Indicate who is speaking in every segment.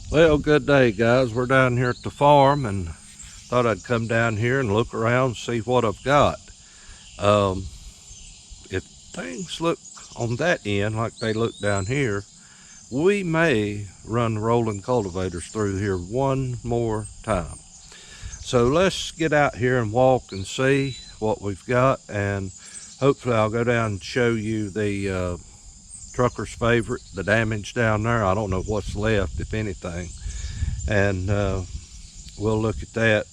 Speaker 1: Well, good day, guys. We're down here at the farm and thought I'd come down here and look around and see what I've got. If things look on that end like they look down here, we may run rolling cultivators through here one more time. So let's get out here and walk and see what we've got, and hopefully I'll go down and show you the trucker's favorite, the damage down there. I don't know what's left, if anything, and we'll look at that.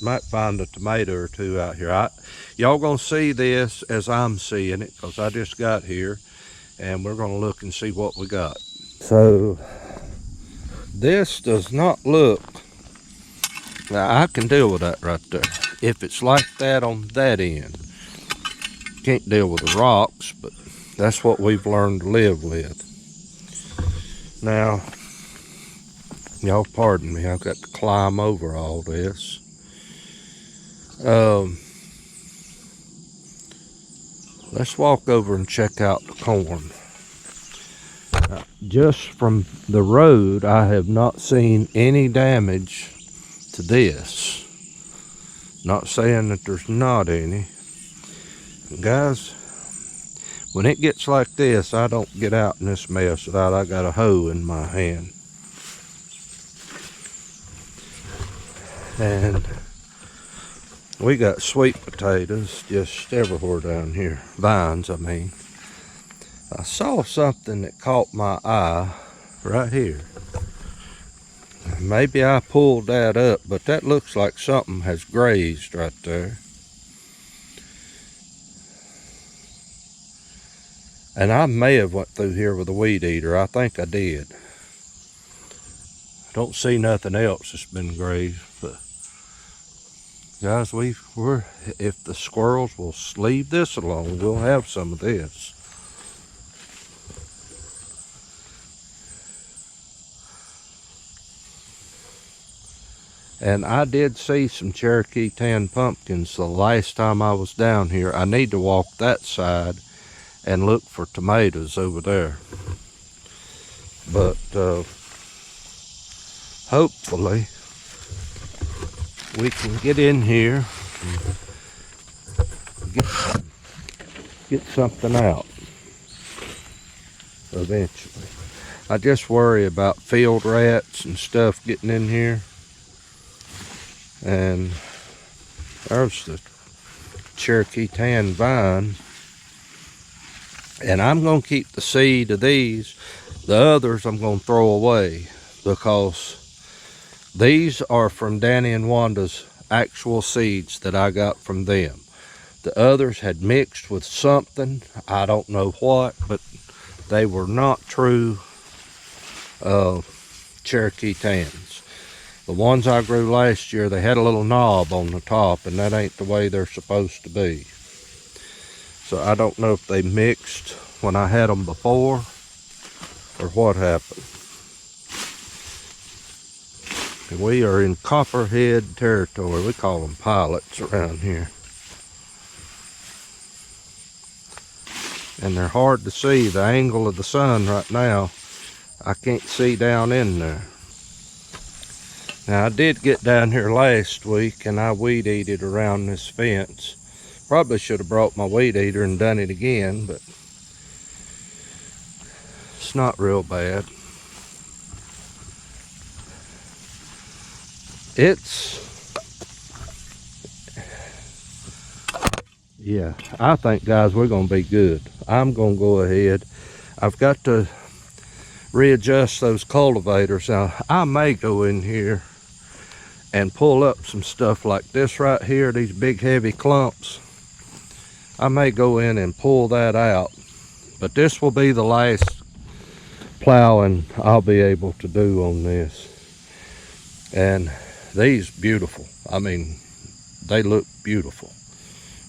Speaker 1: Might find a tomato or two out here. Y'all gonna see this as I'm seeing it, because I just got here, and we're gonna look and see what we got. So this does not look, now I can deal with that right there. If it's like that on that end, can't deal with the rocks, but that's what we've learned to live with. Now, y'all pardon me, I've got to climb over all this. Let's walk over and check out the corn. Just from the road, I have not seen any damage to this. Not saying that there's not any. Guys, when it gets like this, I don't get out in this mess without I got a hoe in my hand. And we got sweet potatoes just everywhere down here. Vines, I mean. I saw something that caught my eye right here. Maybe I pulled that up, but that looks like something has grazed right there. And I may have went through here with a weed eater. I think I did. I don't see nothing else that's been grazed, but guys, if the squirrels will leave this alone, we'll have some of this. And I did see some Cherokee tan pumpkins the last time I was down here. I need to walk that side and look for tomatoes over there. But hopefully we can get in here and get something out eventually. I just worry about field rats and stuff getting in here. And there's the Cherokee tan vine. And I'm going to keep the seed of these. The others I'm going to throw away, because these are from Danny and Wanda's actual seeds that I got from them. The others had mixed with something, I don't know what, but they were not true Cherokee tans. The ones I grew last year, they had a little knob on the top, and that ain't the way they're supposed to be. So I don't know if they mixed when I had them before, or what happened. We are in copperhead territory. We call them pilots around here. And they're hard to see. The angle of the sun right now, I can't see down in there. Now, I did get down here last week and I weed eated around this fence. Probably should have brought my weed eater and done it again, but it's not real bad. Yeah, I think, guys, we're going to be good. I'm going to go ahead. I've got to readjust those cultivators. Now, I may go in here and pull up some stuff like this right here, these big heavy clumps. I may go in and pull that out, but this will be the last plowing I'll be able to do on this. And these beautiful. I mean, they look beautiful.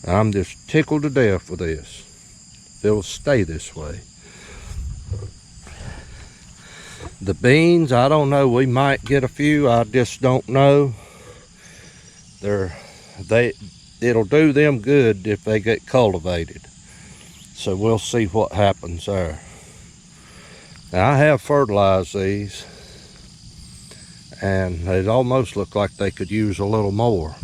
Speaker 1: I'm just tickled to death with this. They'll stay this way. The beans, I don't know. We might get a few. I just don't know. It'll do them good if they get cultivated. So we'll see what happens there. Now I have fertilized these, and they almost look like they could use a little more.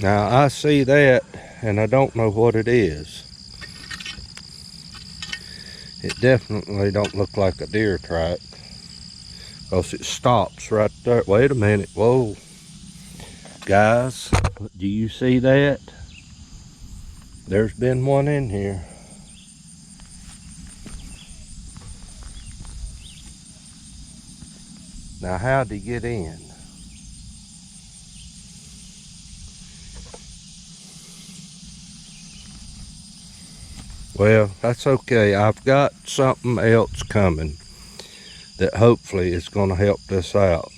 Speaker 1: Now I see that, and I don't know what it is. It definitely don't look like a deer track, because it stops right there. Wait a minute, whoa. Guys, do you see that? There's been one in here. Now how'd he get in? Well, that's okay. I've got something else coming that hopefully is going to help this out.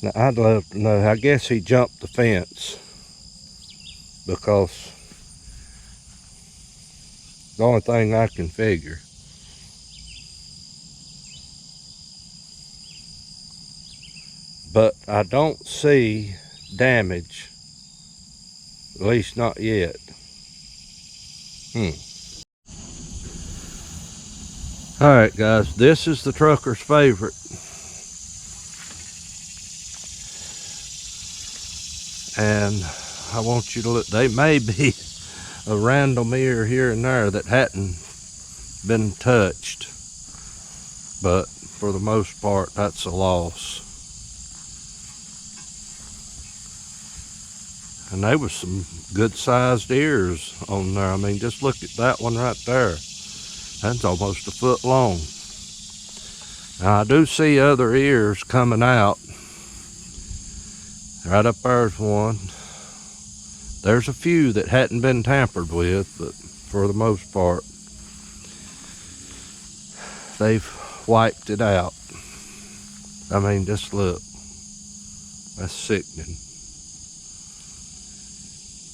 Speaker 1: Now, I'd love to know. I guess he jumped the fence, because the only thing I can figure. But I don't see damage, at least not yet. All right, guys, this is the trucker's favorite. And I want you to look. They may be a random ear here and there that hadn't been touched, but for the most part, that's a loss. And there was some good sized ears on there. I mean, just look at that one right there. That's almost a foot long. Now I do see other ears coming out. Right up there's one. There's a few that hadn't been tampered with, but for the most part, they've wiped it out. I mean, just look. That's sickening.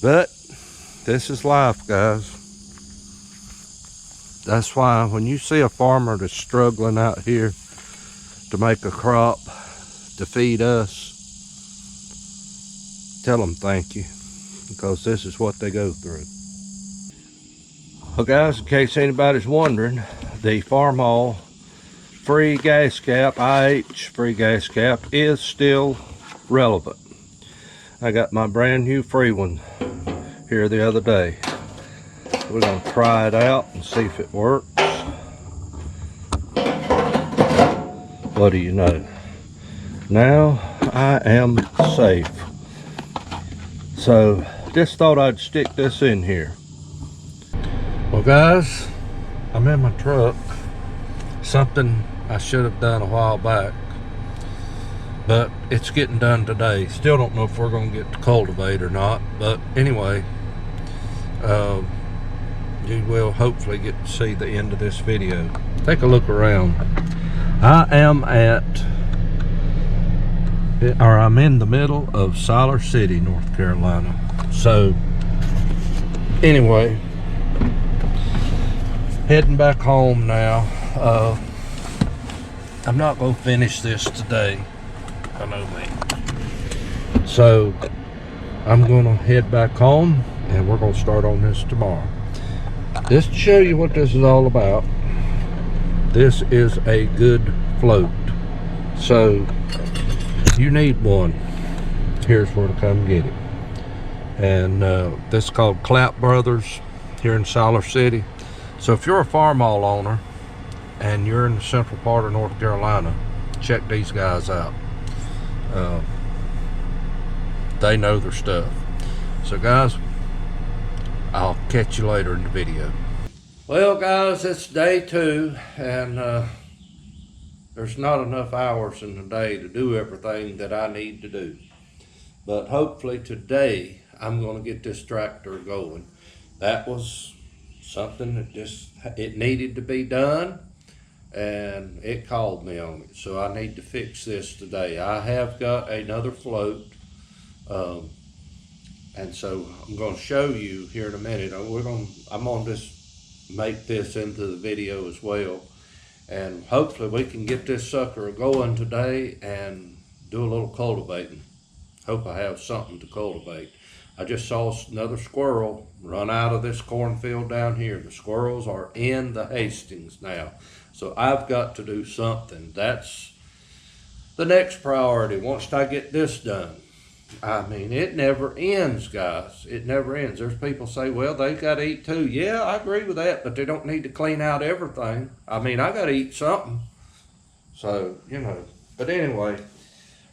Speaker 1: But this is life, guys. That's why when you see a farmer that's struggling out here to make a crop to feed us, tell them thank you, because this is what they go through. Well, guys, in case anybody's wondering, the Farmall free gas cap, IH free gas cap, is still relevant. I got my brand new free one here the other day. We're going to try it out and see if it works. What do you know? Now I am safe. So just thought I'd stick this in here. Well, guys, I'm in my truck. Something I should have done a while back, but it's getting done today. Still don't know if we're going to get to cultivate or not, but anyway, you will hopefully get to see the end of this video. Take a look around. I'm in the middle of Siler City, North Carolina. So anyway, heading back home now. I'm not going to finish this today. I know me. So I'm going to head back home, and we're going to start on this tomorrow. Just to show you what this is all about. This is a good float. So if you need one, here's where to come get it. And this is called Clapp Brothers here in Siler City. So if you're a Farmall owner and you're in the central part of North Carolina, check these guys out. They know their stuff. So guys, I'll catch you later in the video. Well, guys, it's day 2, and there's not enough hours in the day to do everything that I need to do. But hopefully today I'm going to get this tractor going. That was something that it needed to be done. and it called me on it. So I need to fix this today. I have got another float, and so I'm going to show you here in a minute. I'm going to just make this into the video as well, and hopefully we can get this sucker going today and do a little cultivating. Hope I have something to cultivate. I just saw another squirrel run out of this cornfield down here. The squirrels are in the Hastings now. So I've got to do something. That's the next priority once I get this done. I mean, it never ends, guys. It never ends. There's people say, well, they got to eat too. Yeah, I agree with that, but they don't need to clean out everything. I mean, I got to eat something. So, you know, but anyway,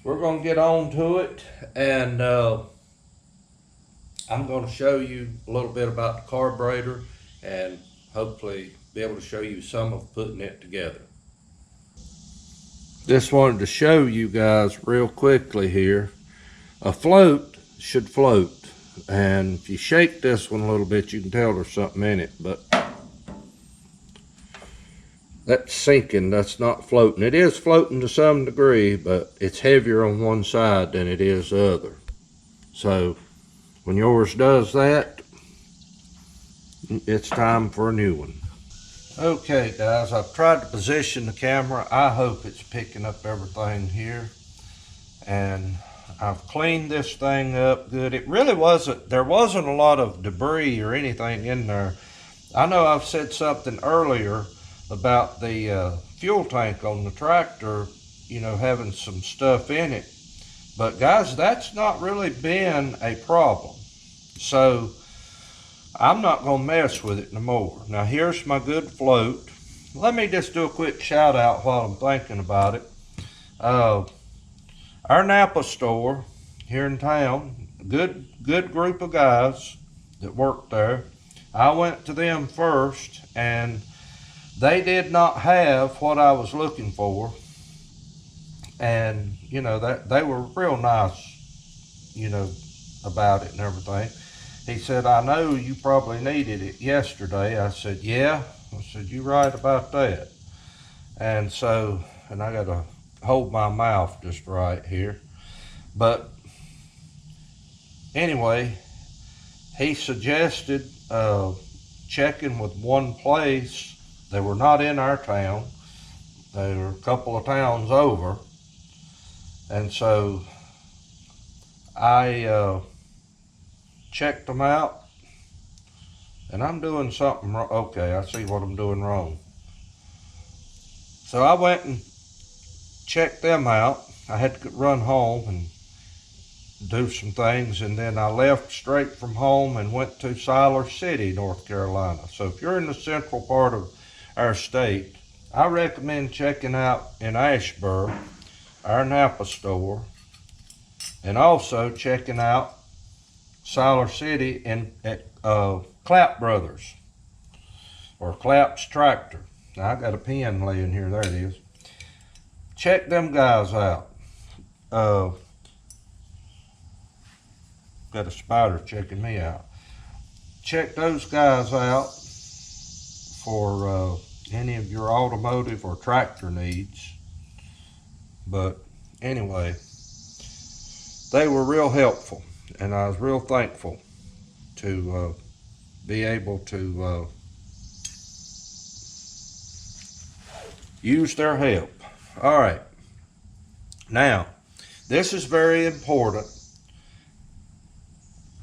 Speaker 1: we're going to get on to it, and I'm going to show you a little bit about the carburetor and hopefully be able to show you some of putting it together. Just wanted to show you guys real quickly here. A float should float, and if you shake this one a little bit, you can tell there's something in it, but that's sinking, that's not floating. It is floating to some degree, but it's heavier on one side than it is the other. So when yours does that, it's time for a new one. Okay guys, I've tried to position the camera. I hope it's picking up everything here. And I've cleaned this thing up good. It really wasn't, there wasn't a lot of debris or anything in there. I know I've said something earlier about the fuel tank on the tractor, you know, having some stuff in it. But guys, that's not really been a problem. So I'm not gonna mess with it no more. Now here's my good float. Let me just do a quick shout out while I'm thinking about it. Our Napa store here in town, good group of guys that work there. I went to them first, and they did not have what I was looking for. And you know, that they were real nice, you know, about it and everything. He said, I know you probably needed it yesterday. I said, yeah. I said, you're right about that. And so, and I got to hold my mouth just right here. But anyway, he suggested checking with one place. They were not in our town. They were a couple of towns over. And so I checked them out, and I'm doing something wrong. Okay, I see what I'm doing wrong. So I went and checked them out. I had to run home and do some things, and then I left straight from home and went to Siler City, North Carolina. So if you're in the central part of our state, I recommend checking out in Ashburn, our Napa store, and also checking out Siler City at Clapp Brothers, or Clapp's Tractor. Now I got a pen laying here, there it is. Check them guys out. Got a spider checking me out. Check those guys out for any of your automotive or tractor needs. But anyway, they were real helpful, and I was real thankful to be able to use their help. All right, now this is very important,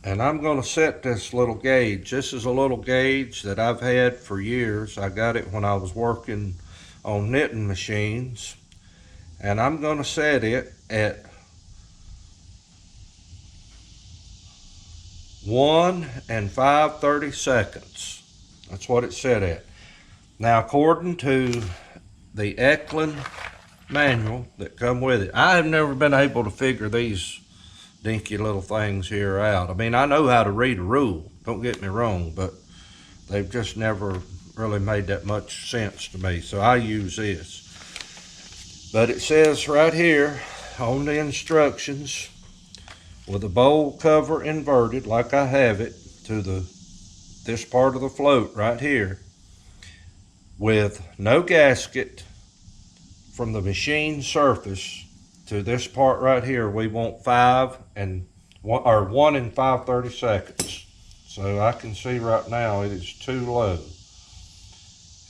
Speaker 1: and I'm going to set this little gauge. This is a little gauge that I've had for years. I got it when I was working on knitting machines, and I'm going to set it at 1 5/32. That's what it's set at. Now, according to the Eklund manual that come with it, I have never been able to figure these dinky little things here out. I mean, I know how to read a rule, don't get me wrong, but they've just never really made that much sense to me, so I use this. But it says right here on the instructions, with the bowl cover inverted like I have it to this part of the float right here, with no gasket from the machine surface to this part right here, we want 1 and 5/30. So I can see right now it is too low.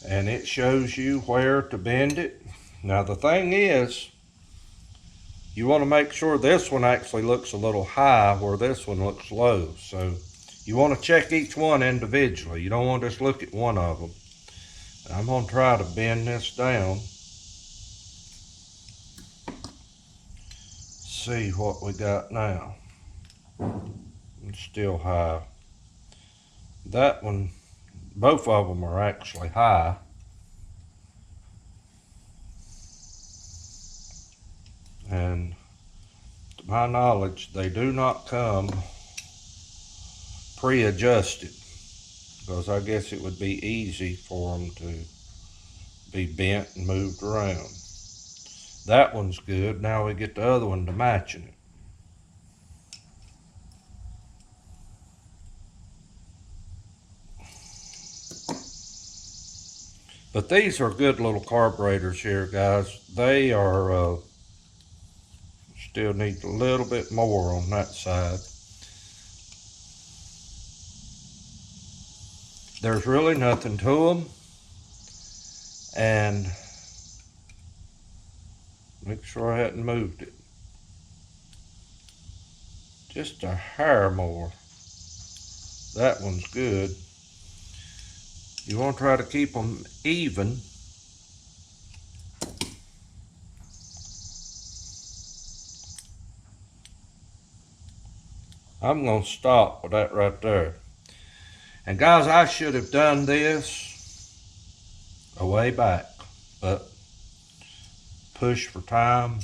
Speaker 1: And it shows you where to bend it. Now the thing is, you want to make sure this one actually looks a little high where this one looks low. So you want to check each one individually. You don't want to just look at one of them. I'm going to try to bend this down. See what we got now. It's still high. That one, both of them are actually high. And to my knowledge, they do not come pre-adjusted, because I guess it would be easy for them to be bent and moved around. That one's good. Now we get the other one to matching it. But these are good little carburetors here, guys. They are still need a little bit more on that side. There's really nothing to them. And make sure I hadn't moved it. Just a hair more. That one's good. You want to try to keep them even. I'm going to stop with that right there. And guys, I should have done this a way back, but push for time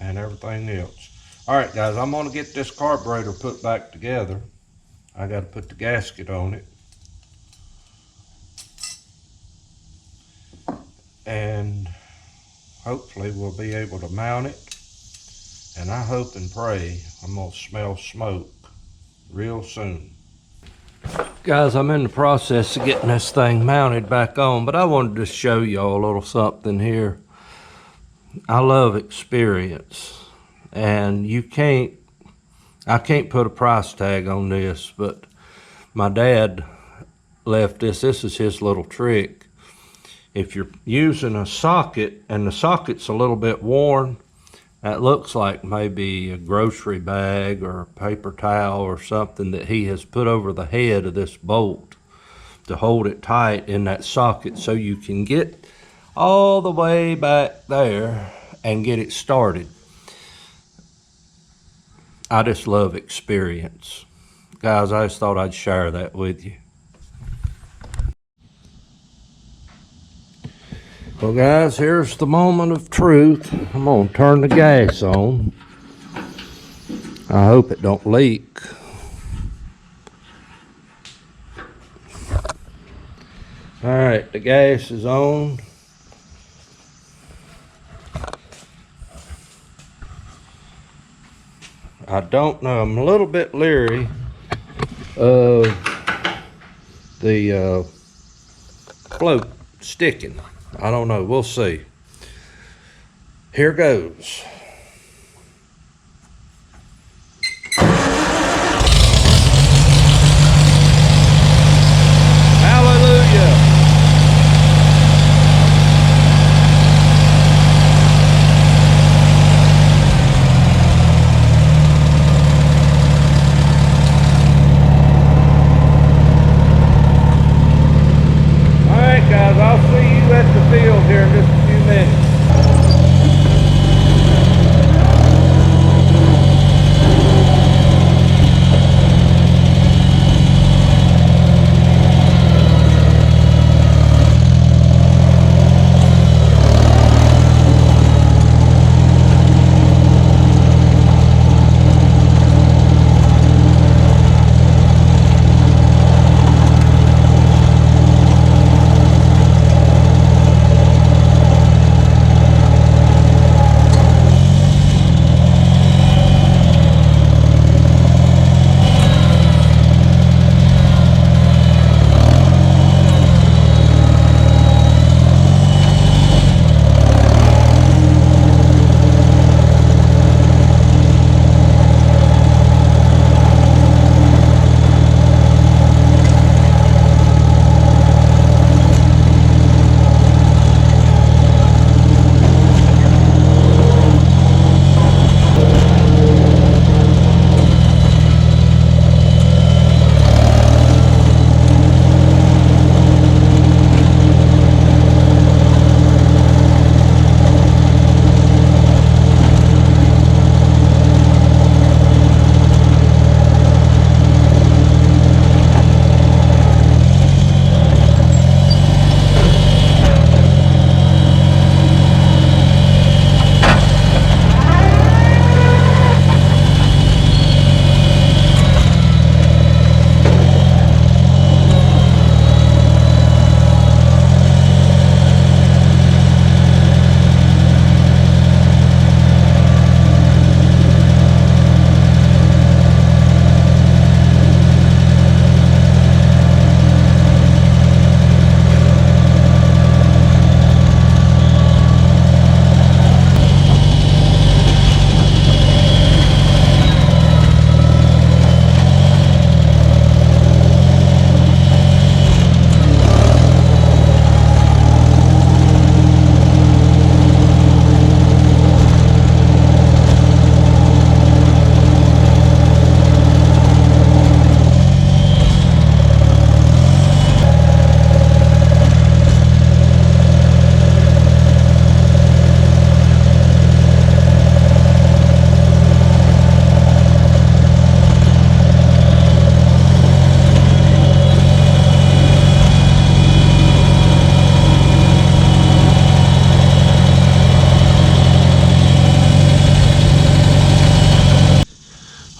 Speaker 1: and everything else. All right, guys, I'm going to get this carburetor put back together. I got to put the gasket on it. And hopefully we'll be able to mount it. And I hope and pray I'm going to smell smoke real soon. Guys, I'm in the process of getting this thing mounted back on, but I wanted to show y'all a little something here. I love experience, and I can't put a price tag on this, but my dad left this. This is his little trick. If you're using a socket and the socket's a little bit worn, that looks like maybe a grocery bag or a paper towel or something that he has put over the head of this bolt to hold it tight in that socket, so you can get all the way back there and get it started. I just love experience. Guys, I just thought I'd share that with you. Well, guys, here's the moment of truth. I'm going to turn the gas on. I hope it don't leak. All right, the gas is on. I don't know. I'm a little bit leery of the float sticking. I don't know. We'll see. Here goes. Hallelujah. All right, guys. I'll see you at the field here in just a few minutes.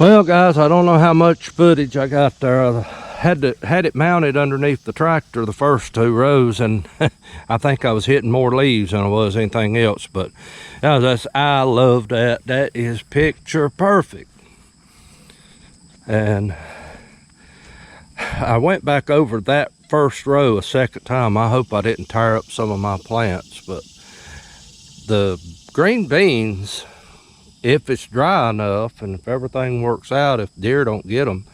Speaker 1: Well, guys, I don't know how much footage I got there. I had it mounted underneath the tractor the first 2 rows, and I think I was hitting more leaves than I was anything else. But I love that. That is picture perfect. And I went back over that first row a second time. I hope I didn't tear up some of my plants, but the green beans, if it's dry enough and if everything works out, if deer don't get them,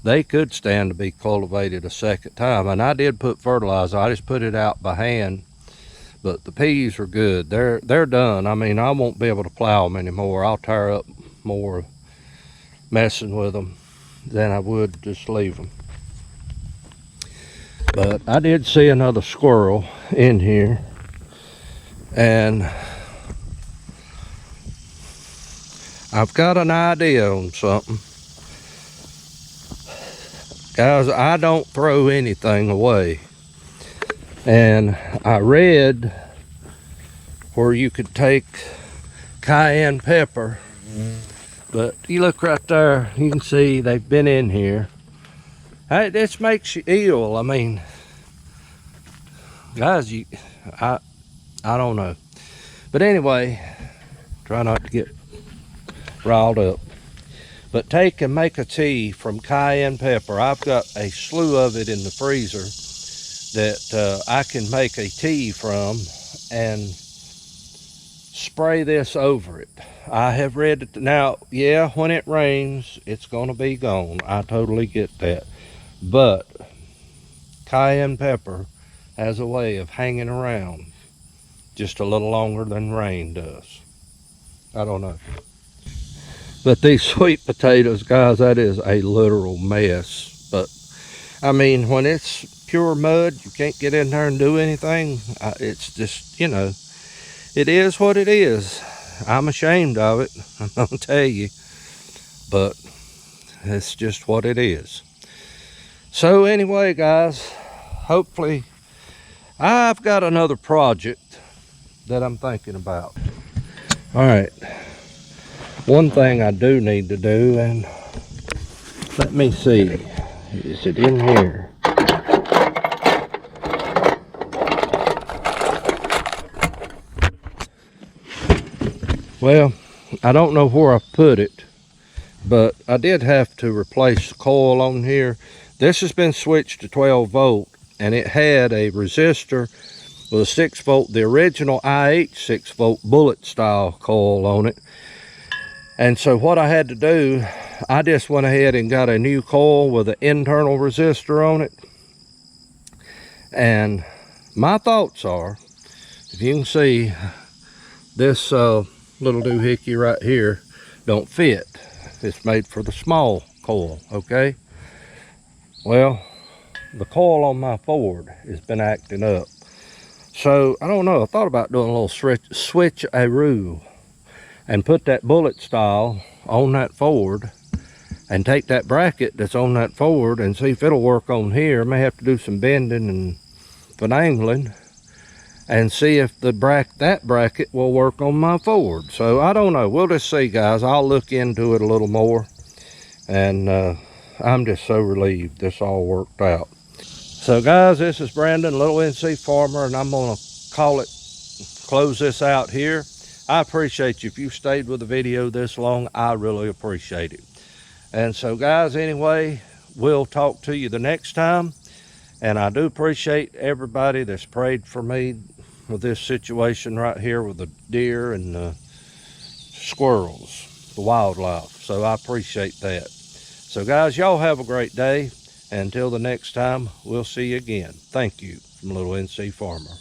Speaker 1: they could stand to be cultivated a second time. And I did put fertilizer. I just put it out by hand. But the peas are good. They're done. I mean, I won't be able to plow them anymore. I'll tear up more messing with them than I would just leave them. But I did see another squirrel in here, and I've got an idea on something. Guys, I don't throw anything away. And I read where you could take cayenne pepper, but you look right there, you can see they've been in here. Hey, this makes you ill. I mean, guys, I don't know. But anyway, try not to get riled up. But take and make a tea from cayenne pepper. I've got a slew of it in the freezer that I can make a tea from and spray this over it. I have read it. Now, yeah, when it rains, it's going to be gone. I totally get that. But cayenne pepper has a way of hanging around just a little longer than rain does. I don't know. But these sweet potatoes, guys, that is a literal mess. But I mean, when it's pure mud, you can't get in there and do anything. It's just, you know, it is what it is. I'm ashamed of it, I'm gonna tell you. But it's just what it is. So anyway, guys, hopefully I've got another project that I'm thinking about. All right, one thing I do need to do, and let me see, is it in here? Well, I don't know where I put it, but I did have to replace the coil on here. This has been switched to 12 volt, and it had a resistor with a 6 volt, the original IH 6 volt bullet style coil on it. And so what I had to do, I just went ahead and got a new coil with an internal resistor on it. And my thoughts are, if you can see, this little doohickey right here don't fit. It's made for the small coil, okay? Well, the coil on my Ford has been acting up. So, I don't know, I thought about doing a little switch-a-roo and put that bullet style on that Ford and take that bracket that's on that Ford and see if it'll work on here. I may have to do some bending and finagling and see if that bracket will work on my Ford. So I don't know, we'll just see, guys. I'll look into it a little more, and I'm just so relieved this all worked out. So guys, this is Brandon, Little NC Farmer, and I'm gonna close this out here. I appreciate you. If you stayed with the video this long, I really appreciate it. And so guys, anyway, we'll talk to you the next time. And I do appreciate everybody that's prayed for me with this situation right here with the deer and the squirrels, the wildlife. So I appreciate that. So guys, y'all have a great day. Until the next time, we'll see you again. Thank you from Little NC Farmer.